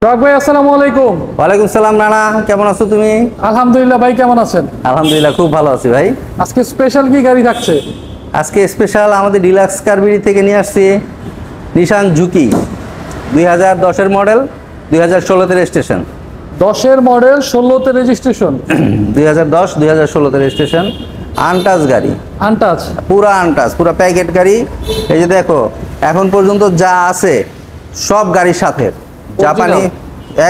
সোহাগ ভাই আসসালামু আলাইকুম। ওয়ালাইকুম সালাম রানা, কেমন আছো তুমি? আলহামদুলিল্লাহ ভাই, কেমন আছেন? আলহামদুলিল্লাহ খুব ভালো আছি ভাই। আজকে স্পেশাল কি গাড়ি থাকছে? আজকে স্পেশাল আমাদের ডিলাক্স কারবিরি থেকে নিয়ে আসছি নিশান জুকি 2010-এর মডেল, 2016-তে রেজিস্ট্রেশন। 10-এর মডেল, 16-তে রেজিস্ট্রেশন। 2010-2016-তে রেজিস্ট্রেশন, আনটাচ গাড়ি, আনটাচ। পুরা আনটাচ, পুরা প্যাকেট গাড়ি। এই যে দেখো, এখন পর্যন্ত যা আছে সব গাড়ির সাথে জাপানি,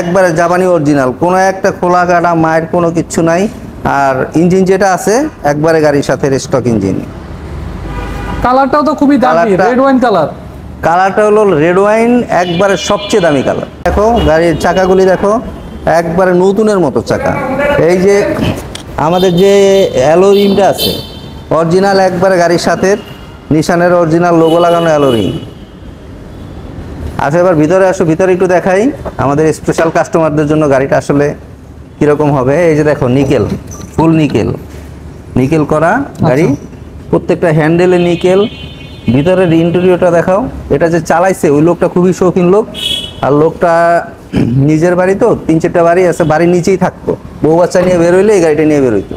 একবারে জাপানি অরিজিনাল, কোনো একটা খোলা কাটা মায়ের কোনো কিচ্ছু নাই। আর ইঞ্জিন যেটা আছে একবারে গাড়ির সাথে স্টক ইঞ্জিন। কালারটাও তো খুবই দামি, কালারটা- রেড ওয়াইন কালার। কালারটা হলো রেড ওয়াইন, একবারে সবচেয়ে দামি কালার। দেখো গাড়ির চাকাগুলি দেখো, একবারে নতুনের মতো চাকা। এই যে আমাদের যে অ্যালো রিমটা আছে অরিজিনাল, একবারে গাড়ির সাথে নিশানের অরিজিনাল লোগো লাগানো অ্যালো রিম। আসো এবার ভিতরে আসো, ভিতরে একটু দেখাই আমাদের স্পেশাল কাস্টমারদের জন্য গাড়িটা আসলে কীরকম হবে। এই যে দেখো, নিকেল, ফুল নিকেল, নিকেল করা গাড়ি, প্রত্যেকটা হ্যান্ডেলে নিকেল। ভিতরের ইন্টেরিয়রটা দেখাও। এটা যে চালাইছে ওই লোকটা খুবই শৌখিন লোক, আর লোকটা নিজের বাড়ি তো 3-4টা বাড়ি আছে, বাড়ির নিচেই থাকতো, বউ বাচ্চা নিয়ে বেরোইলে এই গাড়িটা নিয়ে বেরোইতো।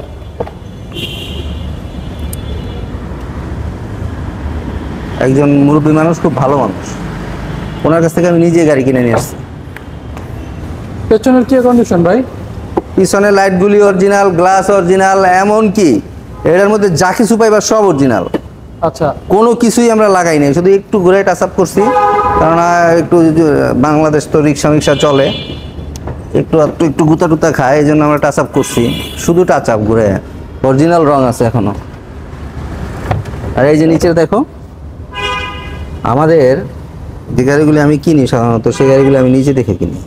একজন মুরব্বী মানুষ, খুব ভালো মানুষ, ওনার কাছ থেকে আমি নিজে গাড়ি কিনে নিয়ে আসছি। পেছনের কি কন্ডিশন ভাই? পিছনের লাইটগুলি অরিজিনাল, গ্লাস অরিজিনাল, এমনকি এটার মধ্যে যা কিছু পাইবার সব অরিজিনাল। আচ্ছা, কোনো কিছুই আমরা লাগাই নাই, শুধু একটু ঘুরে টাচ আপ করছি, কারণ একটু বাংলাদেশ তো রিক্সা মিক্সা চলে, একটু একটু গুতা টুতা খায়, এই জন্য আমরা টাচ আপ করছি, শুধু টাচ আপ ঘুরে। অরিজিনাল রং আছে এখনো। আর এই যে নিচে দেখো, আমাদের যে গাড়িগুলি আমি কিনি সাধারণত সেই গাড়িগুলি আমি নিজে দেখে কিনি।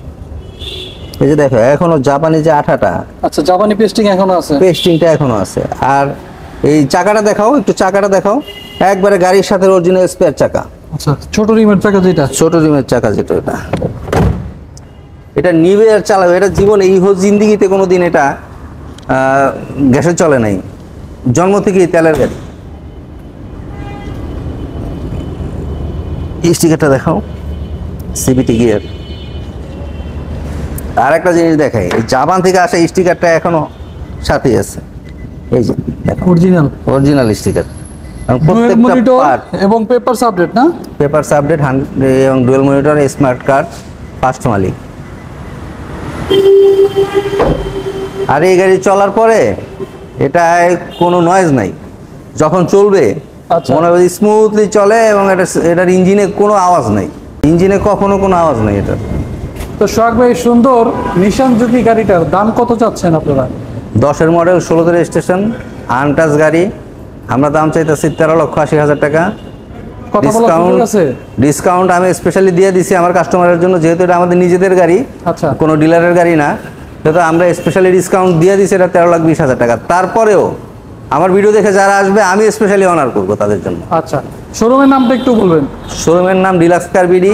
এই যে দেখো, এখনো জাপানি যে আঠাটা, আচ্ছা, জাপানি পেস্টিং এখনো আছে? পেস্টিংটা এখনো আছে। আর এই চাকাটা দেখাও, একটু চাকাটা দেখাও, একবারে গাড়ির সাথে অরিজিনাল স্পেয়ার চাকা। আচ্ছা, ছোট রিমের চাকা যেটা? ছোট রিমের চাকা যেটা, এটা নিবে আর চালাবে। এটা জীবনে জিন্দিগিতে কোনোদিন এটা গ্যাসে চলে নাই, জন্ম থেকেই তেলের গাড়ি। স্টিকারটা দেখাও, সিবিটি গিয়ার। আর একটা জিনিস দেখাই, এই জাপান থেকে আসা স্টিকারটা এখনো সাথেই আছে। এই যে original, original sticker, dual monitor এবং পেপারস আপডেট না? পেপারস আপডেট এবং dual monitor, smart card, first মালিক। আর এই গাড়ি চলার পরে এটায় কোনো নয়েজ নাই, যখন চলবে আচ্ছা। মনে হয় স্মুথলি চলে, এবং এটার ইঞ্জিনে কোনো আওয়াজ নাই, ইঞ্জিনে কখনো কোনো আওয়াজ নেই এটা। তো সোহাগ ভাই, সুন্দর নিশান জুকি গাড়িটার দাম কত চাচ্ছেন আপনারা? 10-এর মডেল, 16-তে রেজিস্ট্রেশন, আনটাচ গাড়ি। আমরা দাম চাইতেছি 13,80,000 টাকা। কথা বলার সুযোগ আছে? ডিসকাউন্ট আমি স্পেশালি দিয়ে দিছি আমার কাস্টমারের জন্য, যেহেতু এটা আমাদের নিজেদের গাড়ি, আচ্ছা, কোনো ডিলারের গাড়ি না, সেহেতু আমরা স্পেশালি ডিসকাউন্ট দিয়ে দিছি, এটা 13,20,000 টাকা। তারপরেও আমার ভিডিও দেখে যারা আসবে আমি স্পেশালি অনার করবো তাদের জন্য। আচ্ছা, শোরুমের নামটা একটু বলবেন? শোরুমের নাম ডিলাক্স কারবিরি।